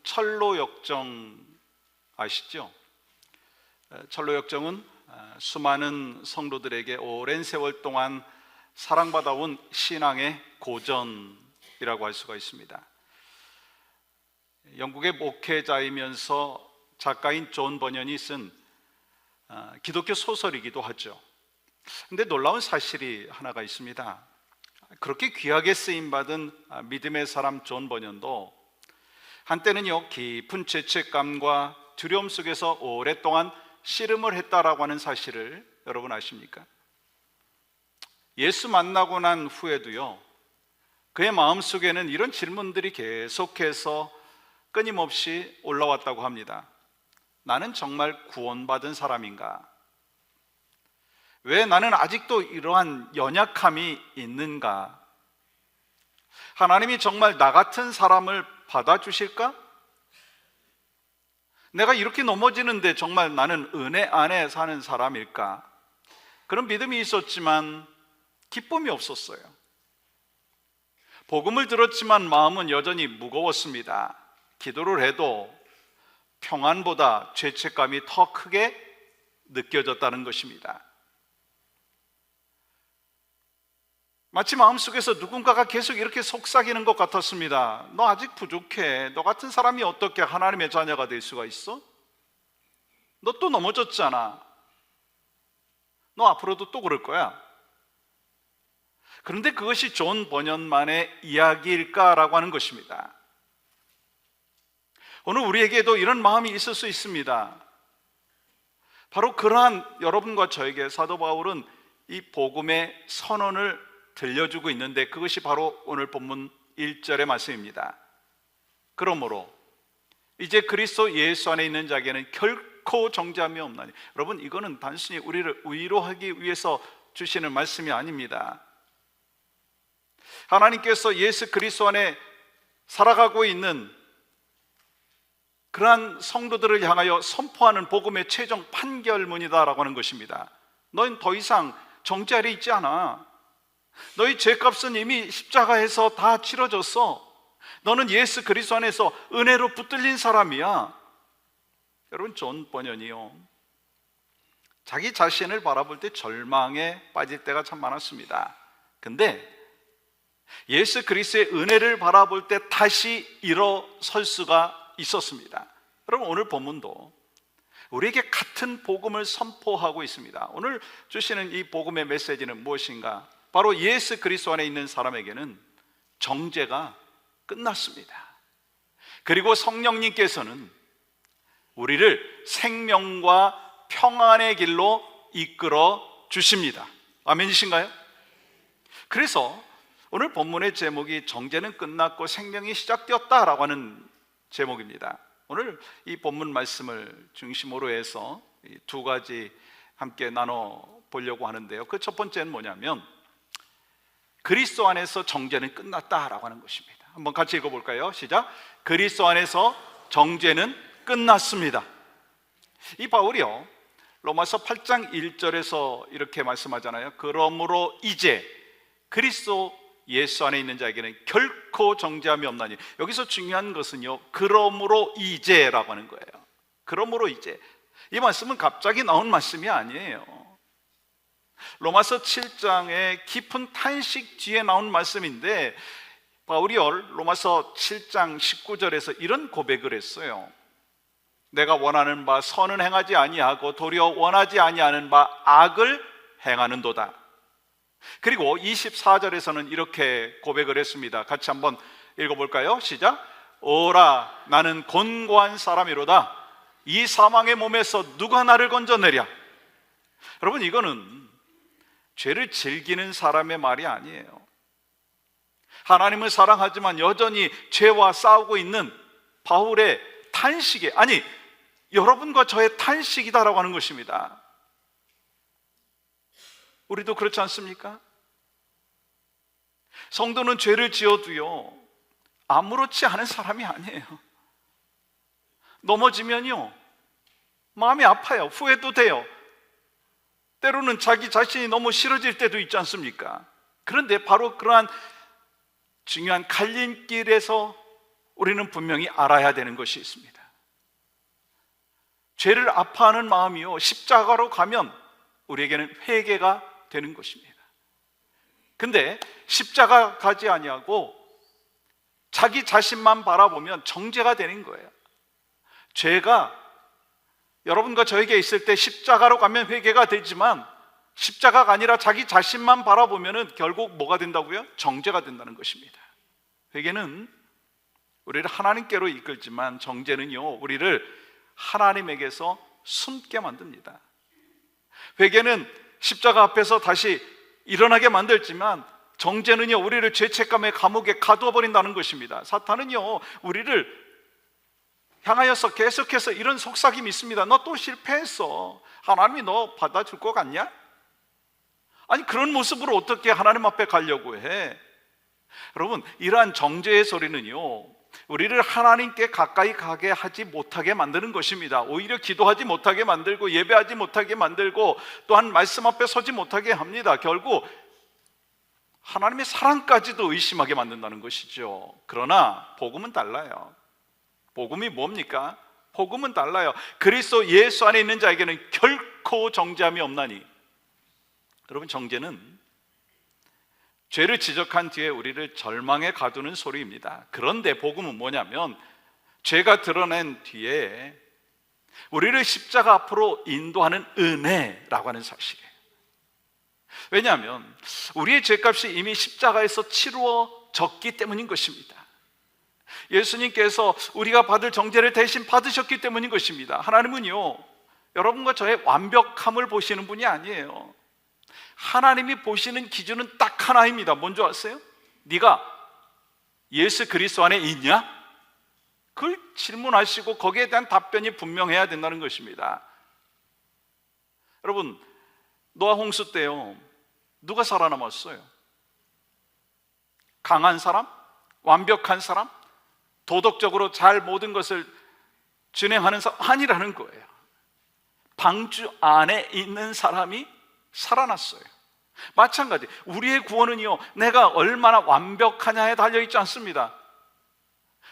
철로역정 아시죠? 철로역정은 수많은 성도들에게 오랜 세월 동안 사랑받아온 신앙의 고전이라고 할 수가 있습니다. 영국의 목회자이면서 작가인 존 버년이 쓴 기독교 소설이기도 하죠. 근데 놀라운 사실이 하나가 있습니다. 그렇게 귀하게 쓰임받은 믿음의 사람 존 버년도 한때는요, 깊은 죄책감과 두려움 속에서 오랫동안 씨름을 했다라고 하는 사실을 여러분 아십니까? 예수 만나고 난 후에도요, 그의 마음속에는 이런 질문들이 계속해서 끊임없이 올라왔다고 합니다. 나는 정말 구원받은 사람인가? 왜 나는 아직도 이러한 연약함이 있는가? 하나님이 정말 나 같은 사람을 받아주실까? 내가 이렇게 넘어지는데 정말 나는 은혜 안에 사는 사람일까? 그런 믿음이 있었지만 기쁨이 없었어요. 복음을 들었지만 마음은 여전히 무거웠습니다. 기도를 해도 평안보다 죄책감이 더 크게 느껴졌다는 것입니다. 마치 마음속에서 누군가가 계속 이렇게 속삭이는 것 같았습니다. 너 아직 부족해. 너 같은 사람이 어떻게 하나님의 자녀가 될 수가 있어? 너 또 넘어졌잖아. 너 앞으로도 또 그럴 거야. 그런데 그것이 존 버년만의 이야기일까라고 하는 것입니다. 오늘 우리에게도 이런 마음이 있을 수 있습니다. 바로 그러한 여러분과 저에게 사도 바울은 이 복음의 선언을 들려주고 있는데, 그것이 바로 오늘 본문 1절의 말씀입니다. 그러므로 이제 그리스도 예수 안에 있는 자에게는 결코 정죄함이 없나니. 여러분, 이거는 단순히 우리를 위로하기 위해서 주시는 말씀이 아닙니다. 하나님께서 예수 그리스도 안에 살아가고 있는 그러한 성도들을 향하여 선포하는 복음의 최종 판결문이다라고 하는 것입니다. 너희는 더 이상 정죄 아래 있지 않아. 너희 죄값은 이미 십자가에서 다 치러졌어. 너는 예수 그리스도 안에서 은혜로 붙들린 사람이야. 여러분, 존 버년이요, 자기 자신을 바라볼 때 절망에 빠질 때가 참 많았습니다. 근데 예수 그리스도의 은혜를 바라볼 때 다시 일어설 수가 있었습니다. 여러분, 오늘 본문도 우리에게 같은 복음을 선포하고 있습니다. 오늘 주시는 이 복음의 메시지는 무엇인가? 바로 예수 그리스도 안에 있는 사람에게는 정죄가 끝났습니다. 그리고 성령님께서는 우리를 생명과 평안의 길로 이끌어 주십니다. 아멘이신가요? 그래서 오늘 본문의 제목이 정죄는 끝났고 생명이 시작되었다라고 하는 제목입니다. 오늘 이 본문 말씀을 중심으로 해서 두 가지 함께 나눠 보려고 하는데요. 그 첫 번째는 뭐냐면, 그리스도 안에서 정죄는 끝났다라고 하는 것입니다. 한번 같이 읽어볼까요? 시작. 그리스도 안에서 정죄는 끝났습니다. 이 바울이요, 로마서 8장 1절에서 이렇게 말씀하잖아요. 그러므로 이제 그리스도 예수 안에 있는 자에게는 결코 정죄함이 없나니. 여기서 중요한 것은요, 그러므로 이제라고 하는 거예요. 그러므로 이제. 이 말씀은 갑자기 나온 말씀이 아니에요. 로마서 7장의 깊은 탄식 뒤에 나온 말씀인데, 바울이 로마서 7장 19절에서 이런 고백을 했어요. 내가 원하는 바 선은 행하지 아니하고 도리어 원하지 아니하는 바 악을 행하는도다. 그리고 24절에서는 이렇게 고백을 했습니다. 같이 한번 읽어볼까요? 시작. 오라, 나는 곤고한 사람이로다. 이 사망의 몸에서 누가 나를 건져내랴. 여러분, 이거는 죄를 즐기는 사람의 말이 아니에요. 하나님을 사랑하지만 여전히 죄와 싸우고 있는 바울의 탄식이, 아니, 여러분과 저의 탄식이다라고 하는 것입니다. 우리도 그렇지 않습니까? 성도는 죄를 지어도요, 아무렇지 않은 사람이 아니에요. 넘어지면요, 마음이 아파요. 후회도 돼요. 때로는 자기 자신이 너무 싫어질 때도 있지 않습니까? 그런데 바로 그러한 중요한 갈림길에서 우리는 분명히 알아야 되는 것이 있습니다. 죄를 아파하는 마음이요, 십자가로 가면 우리에게는 회개가 되는 것입니다. 근데 십자가 가지 아니하고 자기 자신만 바라보면 정죄가 되는 거예요. 죄가 여러분과 저에게 있을 때 십자가로 가면 회개가 되지만 십자가가 아니라 자기 자신만 바라보면 결국 뭐가 된다고요? 정죄가 된다는 것입니다. 회개는 우리를 하나님께로 이끌지만 정죄는요, 우리를 하나님에게서 숨게 만듭니다. 회개는 십자가 앞에서 다시 일어나게 만들지만 정죄는요, 우리를 죄책감의 감옥에 가두어 버린다는 것입니다. 사탄은요, 우리를 향하여서 계속해서 이런 속삭임이 있습니다. 너 또 실패했어. 하나님이 너 받아줄 것 같냐? 아니, 그런 모습으로 어떻게 하나님 앞에 가려고 해? 여러분, 이러한 정죄의 소리는요, 우리를 하나님께 가까이 가게 하지 못하게 만드는 것입니다. 오히려 기도하지 못하게 만들고 예배하지 못하게 만들고 또한 말씀 앞에 서지 못하게 합니다. 결국 하나님의 사랑까지도 의심하게 만든다는 것이죠. 그러나 복음은 달라요. 복음이 뭡니까? 복음은 달라요. 그리스도 예수 안에 있는 자에게는 결코 정죄함이 없나니. 여러분, 정죄는 죄를 지적한 뒤에 우리를 절망에 가두는 소리입니다. 그런데 복음은 뭐냐면 죄가 드러낸 뒤에 우리를 십자가 앞으로 인도하는 은혜라고 하는 사실이에요. 왜냐하면 우리의 죄값이 이미 십자가에서 치루어졌기 때문인 것입니다. 예수님께서 우리가 받을 정죄를 대신 받으셨기 때문인 것입니다. 하나님은요, 여러분과 저의 완벽함을 보시는 분이 아니에요. 하나님이 보시는 기준은 딱 하나입니다. 뭔지 아세요? 네가 예수 그리스도 안에 있냐? 그걸 질문하시고 거기에 대한 답변이 분명해야 된다는 것입니다. 여러분, 노아 홍수 때요, 누가 살아남았어요? 강한 사람? 완벽한 사람? 도덕적으로 잘 모든 것을 진행하는 사람? 아니라는 거예요. 방주 안에 있는 사람이 살아났어요. 마찬가지, 우리의 구원은요, 내가 얼마나 완벽하냐에 달려있지 않습니다.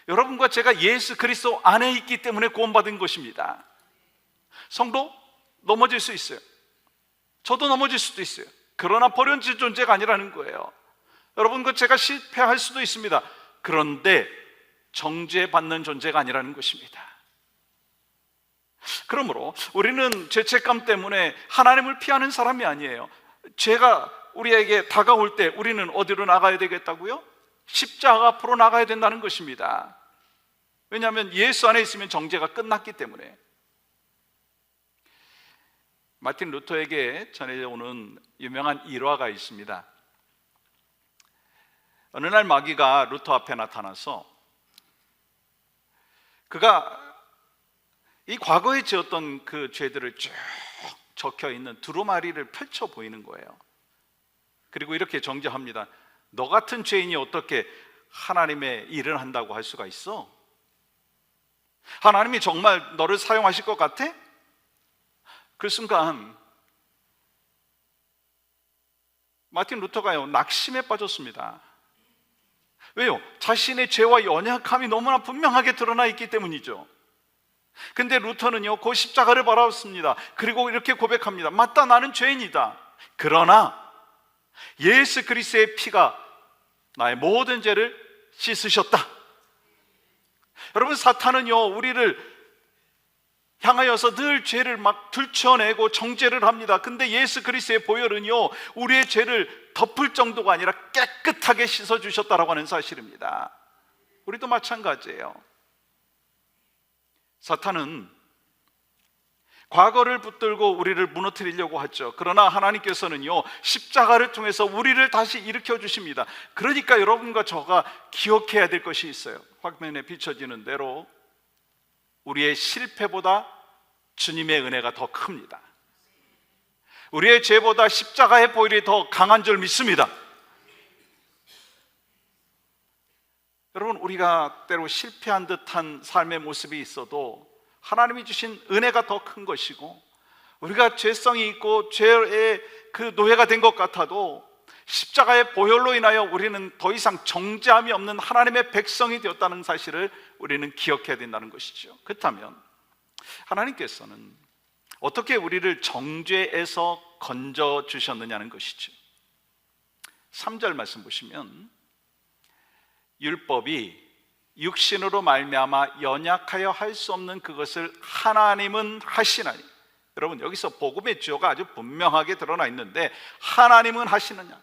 여러분과 제가 예수 그리스도 안에 있기 때문에 구원받은 것입니다. 성도, 넘어질 수 있어요. 저도 넘어질 수도 있어요. 그러나 버려진 존재가 아니라는 거예요. 여러분과 제가 실패할 수도 있습니다. 그런데 정죄받는 존재가 아니라는 것입니다. 그러므로 우리는 죄책감 때문에 하나님을 피하는 사람이 아니에요. 죄가 우리에게 다가올 때 우리는 어디로 나가야 되겠다고요? 십자가 앞으로 나가야 된다는 것입니다. 왜냐하면 예수 안에 있으면 정죄가 끝났기 때문에. 마틴 루터에게 전해오는 유명한 일화가 있습니다. 어느 날 마귀가 루터 앞에 나타나서 그가 이 과거에 지었던 그 죄들을 쭉 적혀 있는 두루마리를 펼쳐 보이는 거예요. 그리고 이렇게 정죄합니다. 너 같은 죄인이 어떻게 하나님의 일을 한다고 할 수가 있어? 하나님이 정말 너를 사용하실 것 같아? 그 순간 마틴 루터가요, 낙심에 빠졌습니다. 왜요? 자신의 죄와 연약함이 너무나 분명하게 드러나 있기 때문이죠. 근데 루터는요, 그 십자가를 바라봤습니다. 그리고 이렇게 고백합니다. 맞다, 나는 죄인이다. 그러나 예수 그리스도의 피가 나의 모든 죄를 씻으셨다. 여러분, 사탄은요, 우리를 향하여서 늘 죄를 막 들춰내고 정죄를 합니다. 근데 예수 그리스도의 보혈은요, 우리의 죄를 덮을 정도가 아니라 깨끗하게 씻어주셨다라고 하는 사실입니다. 우리도 마찬가지예요. 사탄은 과거를 붙들고 우리를 무너뜨리려고 하죠. 그러나 하나님께서는요, 십자가를 통해서 우리를 다시 일으켜 주십니다. 그러니까 여러분과 저가 기억해야 될 것이 있어요. 화면에 비춰지는 대로 우리의 실패보다 주님의 은혜가 더 큽니다. 우리의 죄보다 십자가의 보혈이 더 강한 줄 믿습니다. 여러분, 우리가 때로 실패한 듯한 삶의 모습이 있어도 하나님이 주신 은혜가 더 큰 것이고, 우리가 죄성이 있고 죄의 그 노예가 된 것 같아도 십자가의 보혈로 인하여 우리는 더 이상 정죄함이 없는 하나님의 백성이 되었다는 사실을 우리는 기억해야 된다는 것이죠. 그렇다면 하나님께서는 어떻게 우리를 정죄에서 건져 주셨느냐는 것이죠. 3절 말씀 보시면 율법이 육신으로 말미암아 연약하여 할 수 없는 그것을 하나님은 하시나니. 여러분, 여기서 복음의 주어가 아주 분명하게 드러나 있는데 하나님은 하시느냐.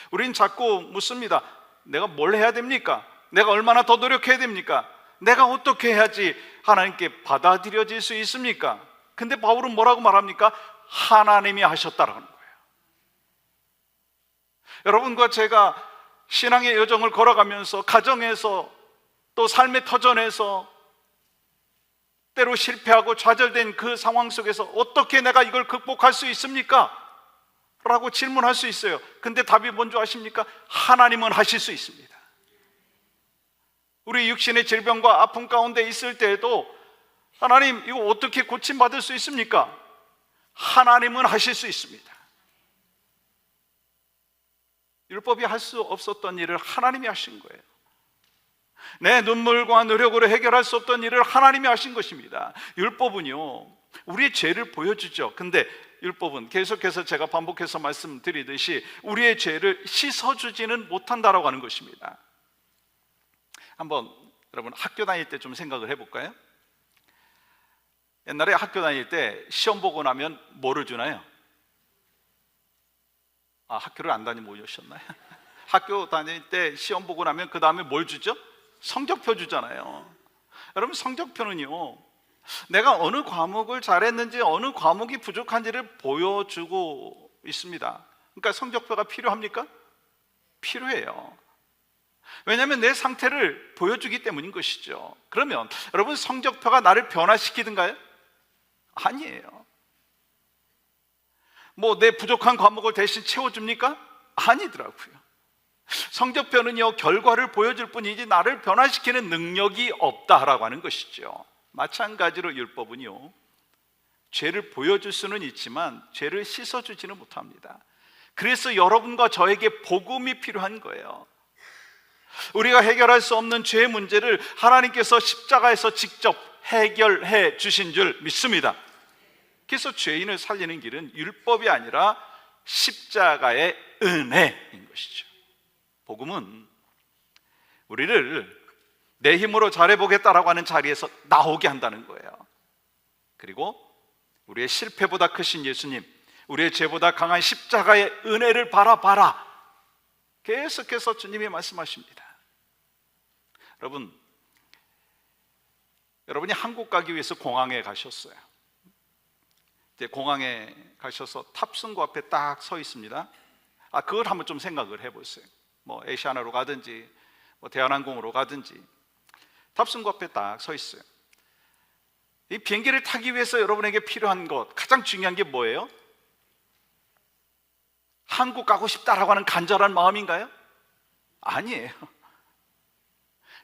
우린 자꾸 묻습니다. 내가 뭘 해야 됩니까? 내가 얼마나 더 노력해야 됩니까? 내가 어떻게 해야지 하나님께 받아들여질 수 있습니까? 근데 바울은 뭐라고 말합니까? 하나님이 하셨다라는 거예요. 여러분과 제가 신앙의 여정을 걸어가면서 가정에서 또 삶의 터전에서 때로 실패하고 좌절된 그 상황 속에서 어떻게 내가 이걸 극복할 수 있습니까? 라고 질문할 수 있어요. 근데 답이 뭔지 아십니까? 하나님은 하실 수 있습니다. 우리 육신의 질병과 아픔 가운데 있을 때에도 하나님, 이거 어떻게 고침받을 수 있습니까? 하나님은 하실 수 있습니다. 율법이 할 수 없었던 일을 하나님이 하신 거예요. 내 눈물과 노력으로 해결할 수 없던 일을 하나님이 하신 것입니다. 율법은요, 우리의 죄를 보여주죠. 근데 율법은 계속해서 제가 반복해서 말씀드리듯이 우리의 죄를 씻어주지는 못한다라고 하는 것입니다. 한번 여러분 학교 다닐 때 좀 생각을 해볼까요? 옛날에 학교 다닐 때 시험 보고 나면 뭐를 주나요? 학교를 안 다니고 오셨나요? 학교 다닐 때 시험 보고 나면 그 다음에 뭘 주죠? 성적표 주잖아요. 여러분, 성적표는요, 내가 어느 과목을 잘했는지 어느 과목이 부족한지를 보여주고 있습니다. 그러니까 성적표가 필요합니까? 필요해요. 왜냐하면 내 상태를 보여주기 때문인 것이죠. 그러면 여러분, 성적표가 나를 변화시키든가요? 아니에요. 뭐 내 부족한 과목을 대신 채워줍니까? 아니더라고요. 성적표는요, 결과를 보여줄 뿐이지 나를 변화시키는 능력이 없다라고 하는 것이죠. 마찬가지로 율법은요, 죄를 보여줄 수는 있지만 죄를 씻어주지는 못합니다. 그래서 여러분과 저에게 복음이 필요한 거예요. 우리가 해결할 수 없는 죄의 문제를 하나님께서 십자가에서 직접 해결해 주신 줄 믿습니다. 그래서 죄인을 살리는 길은 율법이 아니라 십자가의 은혜인 것이죠. 복음은 우리를 내 힘으로 잘해보겠다라고 하는 자리에서 나오게 한다는 거예요. 그리고 우리의 실패보다 크신 예수님, 우리의 죄보다 강한 십자가의 은혜를 바라봐라, 계속해서 주님이 말씀하십니다. 여러분이 한국 가기 위해서 공항에 가셨어요. 이제 공항에 가셔서 탑승구 앞에 딱 서 있습니다. 그걸 한번 좀 생각을 해보세요. 뭐 에시아나로 가든지 뭐 대한항공으로 가든지 탑승구 앞에 딱 서 있어요. 이 비행기를 타기 위해서 여러분에게 필요한 것, 가장 중요한 게 뭐예요? 한국 가고 싶다라고 하는 간절한 마음인가요? 아니에요.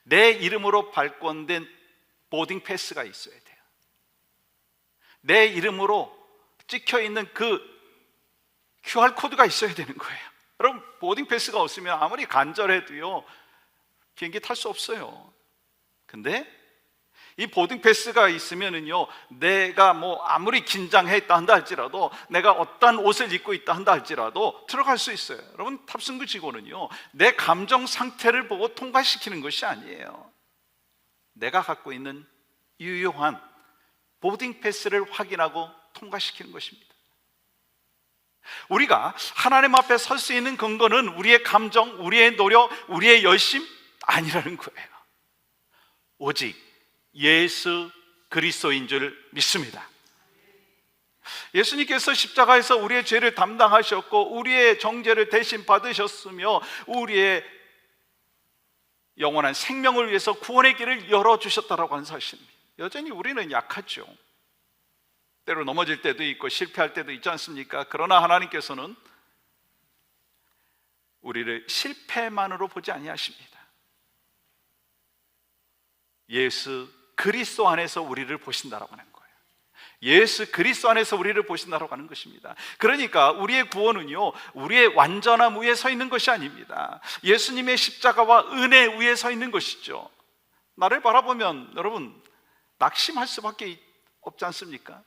내 이름으로 발권된 보딩 패스가 있어야 돼요. 내 이름으로 찍혀있는 그 QR코드가 있어야 되는 거예요. 여러분, 보딩 패스가 없으면 아무리 간절해도요, 비행기 탈 수 없어요. 근데 이 보딩 패스가 있으면은요, 내가 뭐 아무리 긴장해 있다 한다 할지라도, 내가 어떤 옷을 입고 있다 한다 할지라도 들어갈 수 있어요. 여러분, 탑승구 직원은요, 내 감정 상태를 보고 통과시키는 것이 아니에요. 내가 갖고 있는 유효한 보딩 패스를 확인하고 통과시키는 것입니다. 우리가 하나님 앞에 설 수 있는 근거는 우리의 감정, 우리의 노력, 우리의 열심 아니라는 거예요. 오직 예수 그리스도인 줄 믿습니다. 예수님께서 십자가에서 우리의 죄를 담당하셨고 우리의 정죄를 대신 받으셨으며 우리의 영원한 생명을 위해서 구원의 길을 열어주셨다라고 하는 사실입니다. 여전히 우리는 약하죠. 때로 넘어질 때도 있고 실패할 때도 있지 않습니까? 그러나 하나님께서는 우리를 실패만으로 보지 아니하십니다. 예수 그리스도 안에서 우리를 보신다라고 하는 거예요. 예수 그리스도 안에서 우리를 보신다라고 하는 것입니다. 그러니까 우리의 구원은요, 우리의 완전함 위에 서 있는 것이 아닙니다. 예수님의 십자가와 은혜 위에 서 있는 것이죠. 나를 바라보면 여러분 낙심할 수밖에 없지 않습니까?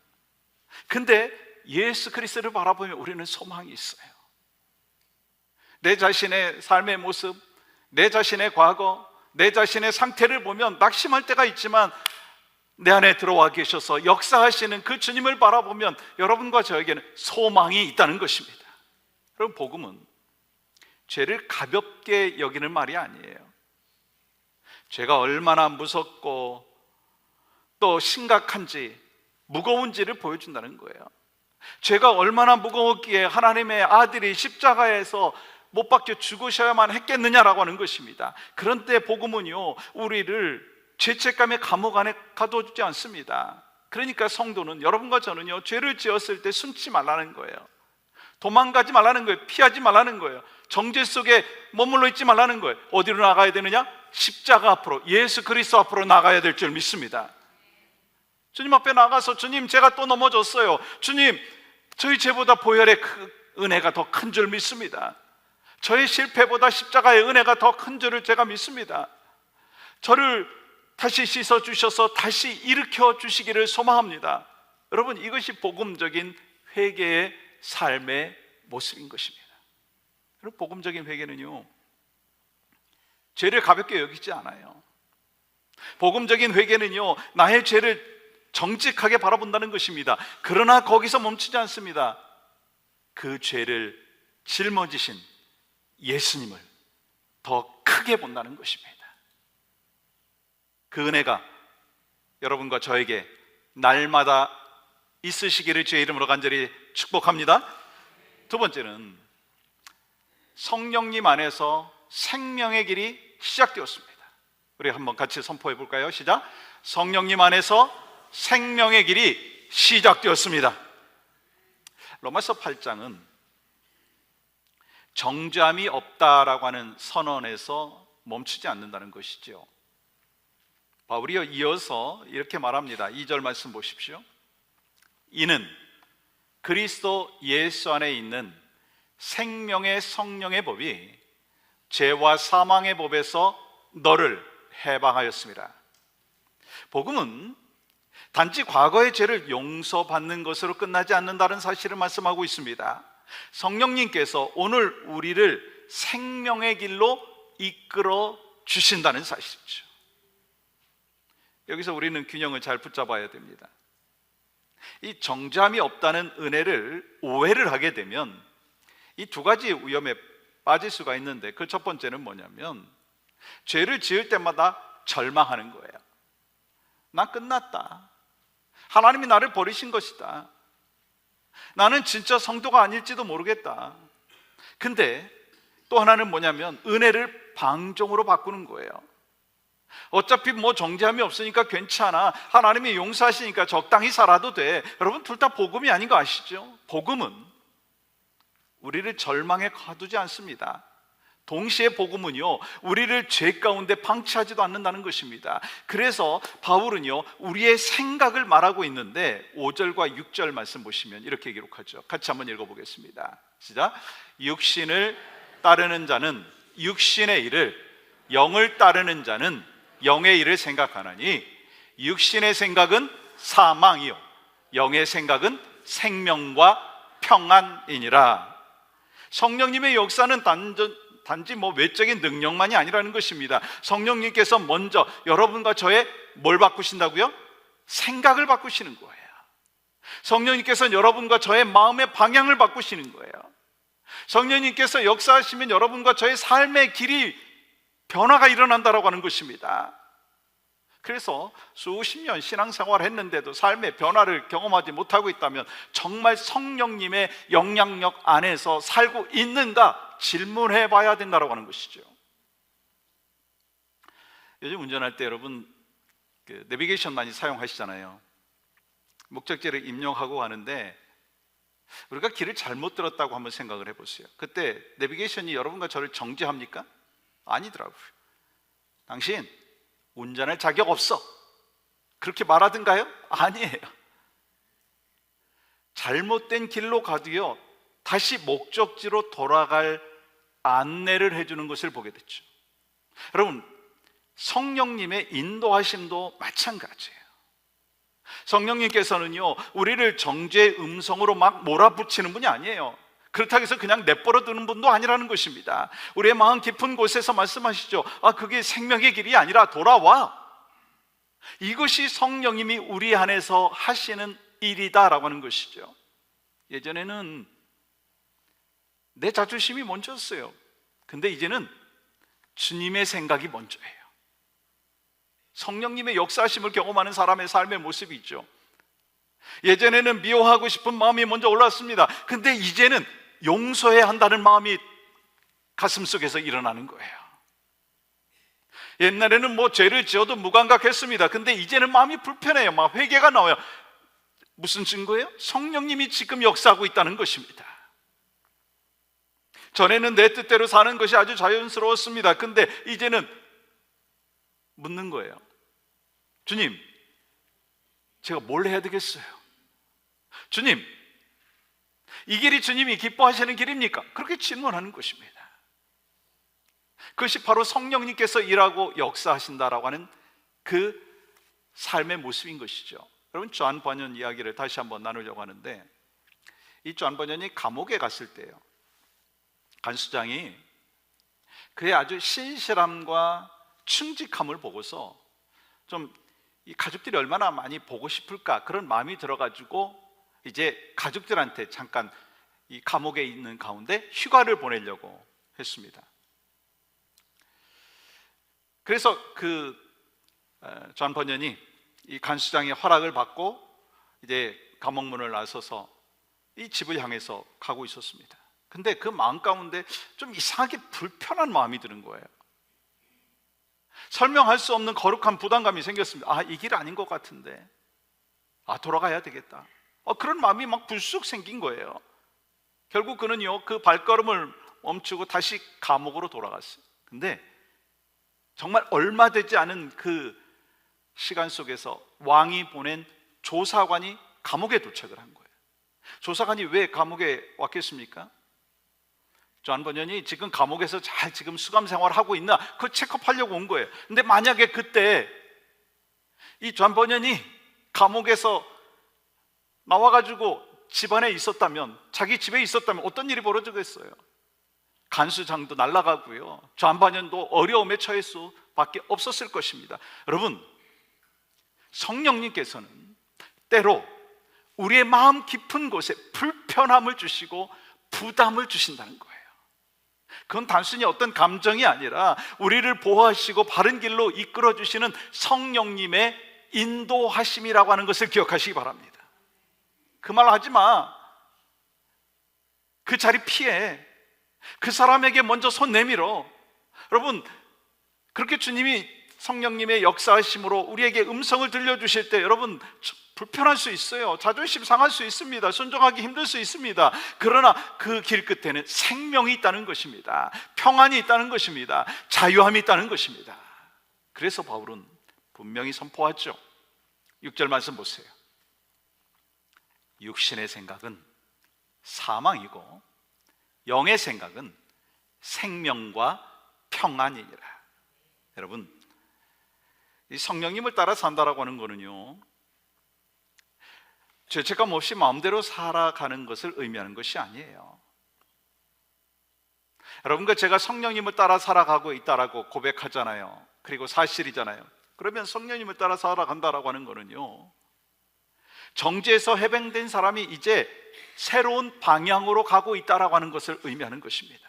근데 예수 그리스도를 바라보면 우리는 소망이 있어요. 내 자신의 삶의 모습, 내 자신의 과거, 내 자신의 상태를 보면 낙심할 때가 있지만 내 안에 들어와 계셔서 역사하시는 그 주님을 바라보면 여러분과 저에게는 소망이 있다는 것입니다. 여러분, 복음은 죄를 가볍게 여기는 말이 아니에요. 죄가 얼마나 무섭고 또 심각한지, 무거운지를 보여준다는 거예요. 죄가 얼마나 무거웠기에 하나님의 아들이 십자가에서 못 박혀 죽으셔야만 했겠느냐라고 하는 것입니다. 그런데 복음은요, 우리를 죄책감의 감옥 안에 가둬두지 않습니다. 그러니까 성도는, 여러분과 저는요, 죄를 지었을 때 숨지 말라는 거예요. 도망가지 말라는 거예요. 피하지 말라는 거예요. 정죄 속에 머물러 있지 말라는 거예요. 어디로 나가야 되느냐? 십자가 앞으로, 예수 그리스도 앞으로 나가야 될 줄 믿습니다. 주님 앞에 나가서, 주님 제가 또 넘어졌어요, 주님 저희 죄보다 보혈의 은혜가 더 큰 줄 믿습니다. 저의 실패보다 십자가의 은혜가 더 큰 줄을 제가 믿습니다. 저를 다시 씻어주셔서 다시 일으켜 주시기를 소망합니다. 여러분, 이것이 복음적인 회개의 삶의 모습인 것입니다. 여러분, 복음적인 회개는요, 죄를 가볍게 여기지 않아요. 복음적인 회개는요, 나의 죄를 정직하게 바라본다는 것입니다. 그러나 거기서 멈추지 않습니다. 그 죄를 짊어지신 예수님을 더 크게 본다는 것입니다. 그 은혜가 여러분과 저에게 날마다 있으시기를 주의 이름으로 간절히 축복합니다. 두 번째는 성령님 안에서 생명의 길이 시작되었습니다. 우리 한번 같이 선포해 볼까요? 시작. 성령님 안에서 생명의 길이 시작되었습니다. 로마서 8장은 정죄함이 없다라고 하는 선언에서 멈추지 않는다는 것이죠. 바울이 이어서 이렇게 말합니다. 2절 말씀 보십시오. 이는 그리스도 예수 안에 있는 생명의 성령의 법이 죄와 사망의 법에서 너를 해방하였습니다. 복음은 단지 과거의 죄를 용서받는 것으로 끝나지 않는다는 사실을 말씀하고 있습니다. 성령님께서 오늘 우리를 생명의 길로 이끌어 주신다는 사실이죠. 여기서 우리는 균형을 잘 붙잡아야 됩니다. 이 정죄함이 없다는 은혜를 오해를 하게 되면 이 두 가지 위험에 빠질 수가 있는데, 그 첫 번째는 뭐냐면 죄를 지을 때마다 절망하는 거예요. 난 끝났다. 하나님이 나를 버리신 것이다. 나는 진짜 성도가 아닐지도 모르겠다. 근데 또 하나는 뭐냐면 은혜를 방종으로 바꾸는 거예요. 어차피 뭐 정죄함이 없으니까 괜찮아, 하나님이 용서하시니까 적당히 살아도 돼. 여러분, 둘 다 복음이 아닌 거 아시죠? 복음은 우리를 절망에 가두지 않습니다. 동시에 복음은요, 우리를 죄 가운데 방치하지도 않는다는 것입니다. 그래서 바울은요, 우리의 생각을 말하고 있는데 5절과 6절 말씀 보시면 이렇게 기록하죠. 같이 한번 읽어보겠습니다. 시작. 육신을 따르는 자는 육신의 일을, 영을 따르는 자는 영의 일을 생각하나니 육신의 생각은 사망이요 영의 생각은 생명과 평안이니라. 성령님의 역사는 단지 외적인 능력만이 아니라는 것입니다. 성령님께서 먼저 여러분과 저의 뭘 바꾸신다고요? 생각을 바꾸시는 거예요. 성령님께서 여러분과 저의 마음의 방향을 바꾸시는 거예요. 성령님께서 역사하시면 여러분과 저의 삶의 길이 변화가 일어난다라고 하는 것입니다. 그래서 수십 년 신앙생활을 했는데도 삶의 변화를 경험하지 못하고 있다면 정말 성령님의 영향력 안에서 살고 있는가 질문해 봐야 된다고 하는 것이죠. 요즘 운전할 때 여러분 내비게이션 많이 사용하시잖아요. 목적지를 입력하고 가는데 우리가 길을 잘못 들었다고 한번 생각을 해보세요. 그때 내비게이션이 여러분과 저를 정죄합니까? 아니더라고요. 당신 운전할 자격 없어, 그렇게 말하든가요? 아니에요. 잘못된 길로 가도요 다시 목적지로 돌아갈 안내를 해주는 것을 보게 됐죠. 여러분, 성령님의 인도하심도 마찬가지예요. 성령님께서는요 우리를 정죄의 음성으로 막 몰아붙이는 분이 아니에요. 그렇다고 해서 그냥 내버려 두는 분도 아니라는 것입니다. 우리의 마음 깊은 곳에서 말씀하시죠. 그게 생명의 길이 아니라 돌아와. 이것이 성령님이 우리 안에서 하시는 일이다라고 하는 것이죠. 예전에는 내 자존심이 먼저였어요. 근데 이제는 주님의 생각이 먼저예요. 성령님의 역사하심을 경험하는 사람의 삶의 모습이 있죠. 예전에는 미워하고 싶은 마음이 먼저 올랐습니다. 근데 이제는 용서해야 한다는 마음이 가슴속에서 일어나는 거예요. 옛날에는 죄를 지어도 무감각했습니다. 근데 이제는 마음이 불편해요. 막 회개가 나와요. 무슨 증거예요? 성령님이 지금 역사하고 있다는 것입니다. 전에는 내 뜻대로 사는 것이 아주 자연스러웠습니다. 근데 이제는 묻는 거예요. 주님, 제가 뭘 해야 되겠어요? 주님, 이 길이 주님이 기뻐하시는 길입니까? 그렇게 질문하는 것입니다. 그것이 바로 성령님께서 일하고 역사하신다라고 하는 그 삶의 모습인 것이죠. 여러분, 존 버년 이야기를 다시 한번 나누려고 하는데, 이 존 버년이 감옥에 갔을 때요, 간수장이 그의 아주 신실함과 충직함을 보고서 좀 이 가족들이 얼마나 많이 보고 싶을까 그런 마음이 들어가지고 이제 가족들한테 잠깐 이 감옥에 있는 가운데 휴가를 보내려고 했습니다. 그래서 존 버년이 이 간수장의 허락을 받고 이제 감옥문을 나서서 이 집을 향해서 가고 있었습니다. 근데 그 마음 가운데 좀 이상하게 불편한 마음이 드는 거예요. 설명할 수 없는 거룩한 부담감이 생겼습니다. 이 길 아닌 것 같은데, 돌아가야 되겠다. 그런 마음이 막 불쑥 생긴 거예요. 결국 그는요 그 발걸음을 멈추고 다시 감옥으로 돌아갔어요. 근데 정말 얼마 되지 않은 그 시간 속에서 왕이 보낸 조사관이 감옥에 도착을 한 거예요. 조사관이 왜 감옥에 왔겠습니까? 존 버년이 지금 감옥에서 잘 지금 수감 생활을 하고 있나 그걸 체크하려고 온 거예요. 근데 만약에 그때 이 존 버년이 감옥에서 나와가지고 집안에 있었다면, 자기 집에 있었다면 어떤 일이 벌어지겠어요? 간수장도 날아가고요, 존 버년도 어려움에 처할 수밖에 없었을 것입니다. 여러분, 성령님께서는 때로 우리의 마음 깊은 곳에 불편함을 주시고 부담을 주신다는 거예요. 그건 단순히 어떤 감정이 아니라 우리를 보호하시고 바른 길로 이끌어 주시는 성령님의 인도하심이라고 하는 것을 기억하시기 바랍니다. 그 말 하지 마. 그 자리 피해. 그 사람에게 먼저 손 내밀어. 여러분, 그렇게 주님이 성령님의 역사하심으로 우리에게 음성을 들려주실 때 여러분 불편할 수 있어요. 자존심 상할 수 있습니다. 순종하기 힘들 수 있습니다. 그러나 그 길 끝에는 생명이 있다는 것입니다. 평안이 있다는 것입니다. 자유함이 있다는 것입니다. 그래서 바울은 분명히 선포하죠. 6절 말씀 보세요. 육신의 생각은 사망이고 영의 생각은 생명과 평안이니라. 여러분, 이 성령님을 따라 산다라고 하는 거는요, 죄책감 없이 마음대로 살아가는 것을 의미하는 것이 아니에요. 여러분과 제가 성령님을 따라 살아가고 있다라고 고백하잖아요. 그리고 사실이잖아요. 그러면 성령님을 따라 살아간다라고 하는 거는요, 정죄에서 해방된 사람이 이제 새로운 방향으로 가고 있다라고 하는 것을 의미하는 것입니다.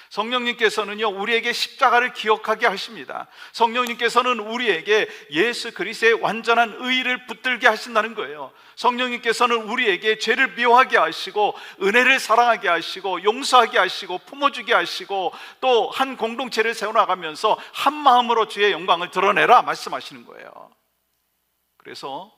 성령님께서는요 우리에게 십자가를 기억하게 하십니다. 성령님께서는 우리에게 예수 그리스도의 완전한 의를 붙들게 하신다는 거예요. 성령님께서는 우리에게 죄를 미워하게 하시고 은혜를 사랑하게 하시고 용서하게 하시고 품어주게 하시고 또 한 공동체를 세워나가면서 한 마음으로 주의 영광을 드러내라 말씀하시는 거예요. 그래서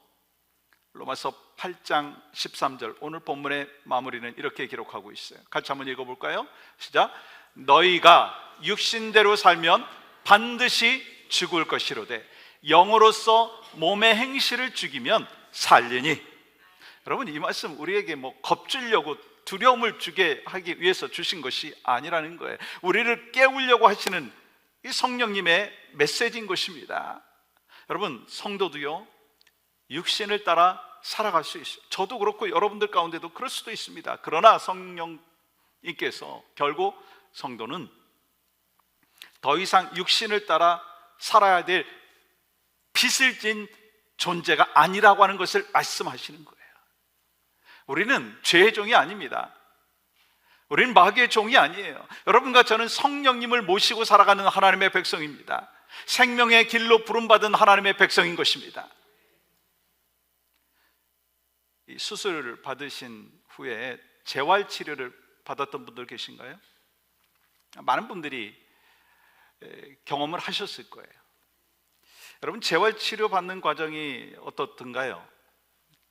로마서 8장 13절 오늘 본문의 마무리는 이렇게 기록하고 있어요. 같이 한번 읽어볼까요? 시작. 너희가 육신대로 살면 반드시 죽을 것이로되 영으로서 몸의 행실을 죽이면 살리니. 여러분, 이 말씀 우리에게 겁주려고 두려움을 주게 하기 위해서 주신 것이 아니라는 거예요. 우리를 깨우려고 하시는 이 성령님의 메시지인 것입니다. 여러분, 성도도요, 육신을 따라 살아갈 수 있어요. 저도 그렇고 여러분들 가운데도 그럴 수도 있습니다. 그러나 성령님께서 결국 성도는 더 이상 육신을 따라 살아야 될 빚을 진 존재가 아니라고 하는 것을 말씀하시는 거예요. 우리는 죄의 종이 아닙니다. 우리는 마귀의 종이 아니에요. 여러분과 저는 성령님을 모시고 살아가는 하나님의 백성입니다. 생명의 길로 부름받은 하나님의 백성인 것입니다. 이 수술을 받으신 후에 재활치료를 받았던 분들 계신가요? 많은 분들이 경험을 하셨을 거예요. 여러분, 재활치료 받는 과정이 어떻던가요?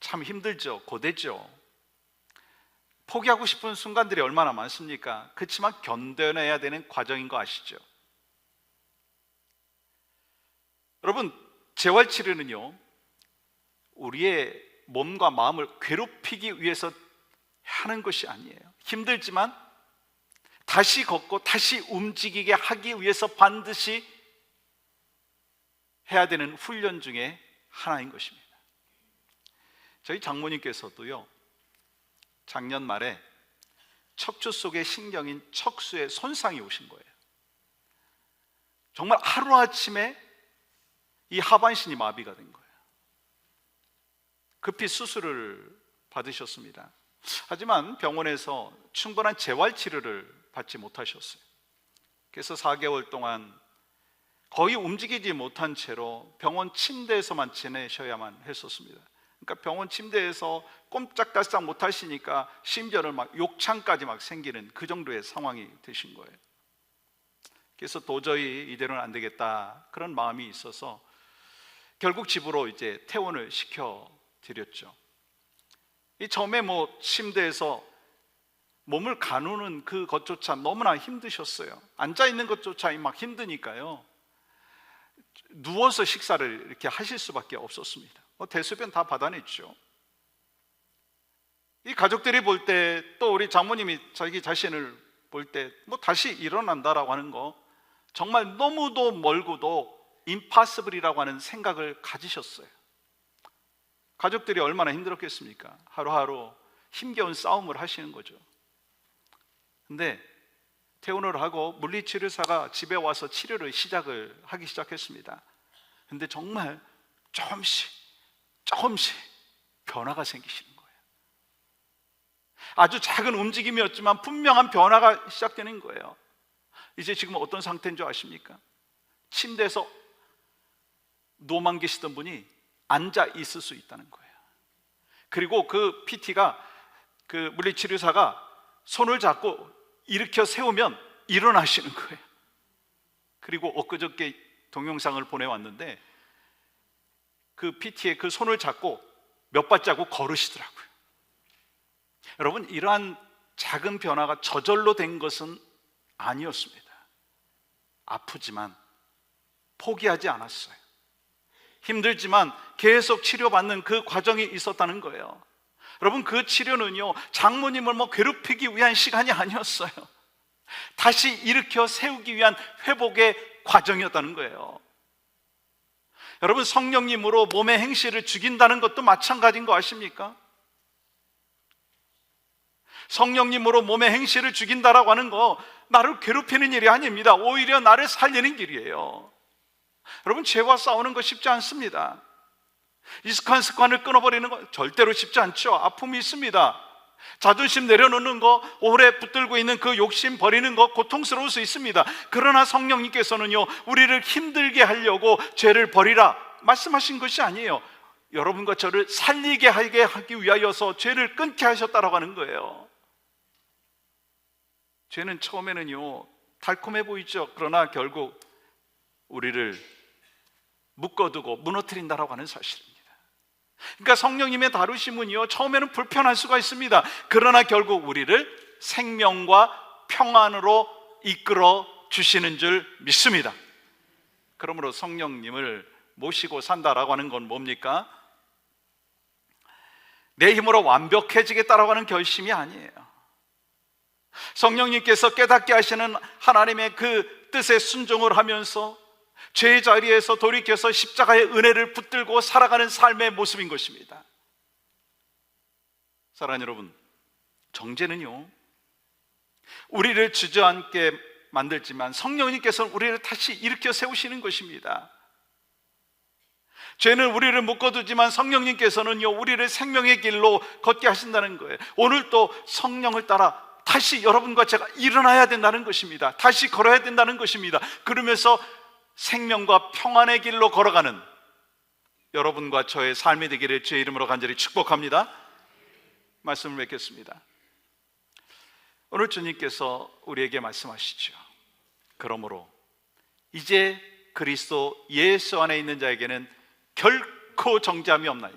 참 힘들죠. 고되죠. 포기하고 싶은 순간들이 얼마나 많습니까? 그렇지만 견뎌내야 되는 과정인 거 아시죠? 여러분, 재활치료는요, 우리의 몸과 마음을 괴롭히기 위해서 하는 것이 아니에요. 힘들지만 다시 걷고 다시 움직이게 하기 위해서 반드시 해야 되는 훈련 중에 하나인 것입니다. 저희 장모님께서도요, 작년 말에 척추 속의 신경인 척수에 손상이 오신 거예요. 정말 하루아침에 이 하반신이 마비가 된 거예요. 급히 수술을 받으셨습니다. 하지만 병원에서 충분한 재활치료를 받지 못하셨어요. 그래서 4개월 동안 거의 움직이지 못한 채로 병원 침대에서만 지내셔야만 했었습니다. 그러니까 병원 침대에서 꼼짝달싹 못 하시니까 심지어는 욕창까지 생기는 그 정도의 상황이 되신 거예요. 그래서 도저히 이대로는 안 되겠다, 그런 마음이 있어서 결국 집으로 이제 퇴원을 시켜 드렸죠. 이 처음에 침대에서 몸을 가누는 그것조차 너무나 힘드셨어요. 앉아 있는 것조차 힘드니까요, 누워서 식사를 이렇게 하실 수밖에 없었습니다. 대소변 다 받아냈죠. 이 가족들이 볼 때, 또 우리 장모님이 자기 자신을 볼 때 다시 일어난다라고 하는 거 정말 너무도 멀고도 임파서블이라고 하는 생각을 가지셨어요. 가족들이 얼마나 힘들었겠습니까? 하루하루 힘겨운 싸움을 하시는 거죠. 근데 퇴원을 하고 물리치료사가 집에 와서 치료를 하기 시작했습니다. 근데 정말 조금씩 변화가 생기시는 거예요. 아주 작은 움직임이었지만 분명한 변화가 시작되는 거예요. 이제 지금 어떤 상태인 줄 아십니까? 침대에서 누워만 계시던 분이 앉아 있을 수 있다는 거예요. 그리고 그 PT가, 그 물리치료사가 손을 잡고 일으켜 세우면 일어나시는 거예요. 그리고 엊그저께 동영상을 보내왔는데 그 PT의 그 손을 잡고 몇 발자국 걸으시더라고요. 여러분, 이러한 작은 변화가 저절로 된 것은 아니었습니다. 아프지만 포기하지 않았어요. 힘들지만 계속 치료받는 그 과정이 있었다는 거예요. 여러분, 그 치료는요, 장모님을 괴롭히기 위한 시간이 아니었어요. 다시 일으켜 세우기 위한 회복의 과정이었다는 거예요. 여러분, 성령님으로 몸의 행실을 죽인다는 것도 마찬가지인 거 아십니까? 성령님으로 몸의 행실을 죽인다라고 하는 거 나를 괴롭히는 일이 아닙니다. 오히려 나를 살리는 길이에요. 여러분, 죄와 싸우는 거 쉽지 않습니다. 익숙한 습관을 끊어버리는 거 절대로 쉽지 않죠. 아픔이 있습니다. 자존심 내려놓는 거, 오래 붙들고 있는 그 욕심 버리는 거 고통스러울 수 있습니다. 그러나 성령님께서는요, 우리를 힘들게 하려고 죄를 버리라 말씀하신 것이 아니에요. 여러분과 저를 살리게 하기 위하여서 죄를 끊게 하셨다라고 하는 거예요. 죄는 처음에는요, 달콤해 보이죠. 그러나 결국 우리를 묶어두고 무너뜨린다라고 하는 사실입니다. 그러니까 성령님의 다루심은요, 처음에는 불편할 수가 있습니다. 그러나 결국 우리를 생명과 평안으로 이끌어 주시는 줄 믿습니다. 그러므로 성령님을 모시고 산다라고 하는 건 뭡니까? 내 힘으로 완벽해지겠다라고 하는 결심이 아니에요. 성령님께서 깨닫게 하시는 하나님의 그 뜻에 순종을 하면서 죄의 자리에서 돌이켜서 십자가의 은혜를 붙들고 살아가는 삶의 모습인 것입니다. 사랑하는 여러분, 정죄는요, 우리를 주저앉게 만들지만 성령님께서는 우리를 다시 일으켜 세우시는 것입니다. 죄는 우리를 묶어두지만 성령님께서는요, 우리를 생명의 길로 걷게 하신다는 거예요. 오늘 또 성령을 따라 다시 여러분과 제가 일어나야 된다는 것입니다. 다시 걸어야 된다는 것입니다. 그러면서 생명과 평안의 길로 걸어가는 여러분과 저의 삶이 되기를 주의 이름으로 간절히 축복합니다. 말씀을 맺겠습니다. 오늘 주님께서 우리에게 말씀하시죠. 그러므로 이제 그리스도 예수 안에 있는 자에게는 결코 정죄함이 없나니.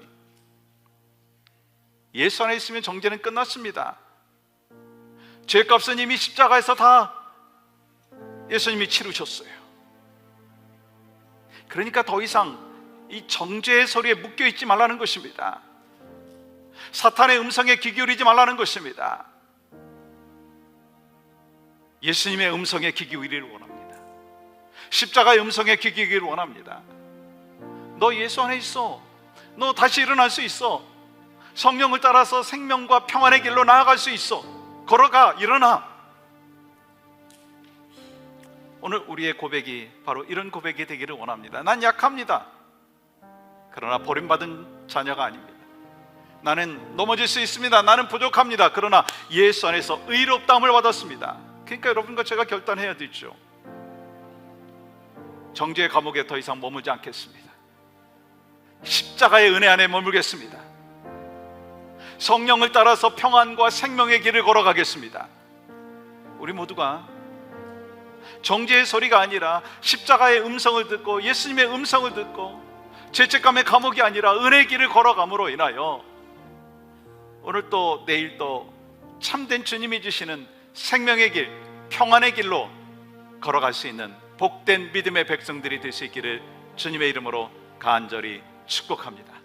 예수 안에 있으면 정죄는 끝났습니다. 죄값은 이미 십자가에서 다 예수님이 치르셨어요. 그러니까 더 이상 이 정죄의 소리에 묶여 있지 말라는 것입니다. 사탄의 음성에 귀 기울이지 말라는 것입니다. 예수님의 음성에 귀 기울이기를 원합니다. 십자가의 음성에 귀 기울이기를 원합니다. 너 예수 안에 있어. 너 다시 일어날 수 있어. 성령을 따라서 생명과 평안의 길로 나아갈 수 있어. 걸어가, 일어나. 오늘 우리의 고백이 바로 이런 고백이 되기를 원합니다. 난 약합니다. 그러나 버림받은 자녀가 아닙니다. 나는 넘어질 수 있습니다. 나는 부족합니다. 그러나 예수 안에서 의롭다함을 받았습니다. 그러니까 여러분과 제가 결단해야 되죠. 정죄의 감옥에 더 이상 머물지 않겠습니다. 십자가의 은혜 안에 머물겠습니다. 성령을 따라서 평안과 생명의 길을 걸어가겠습니다. 우리 모두가 정죄의 소리가 아니라 십자가의 음성을 듣고 예수님의 음성을 듣고 죄책감의 감옥이 아니라 은혜의 길을 걸어감으로 인하여 오늘 또 내일 또 참된 주님이 주시는 생명의 길, 평안의 길로 걸어갈 수 있는 복된 믿음의 백성들이 될 수 있기를 주님의 이름으로 간절히 축복합니다.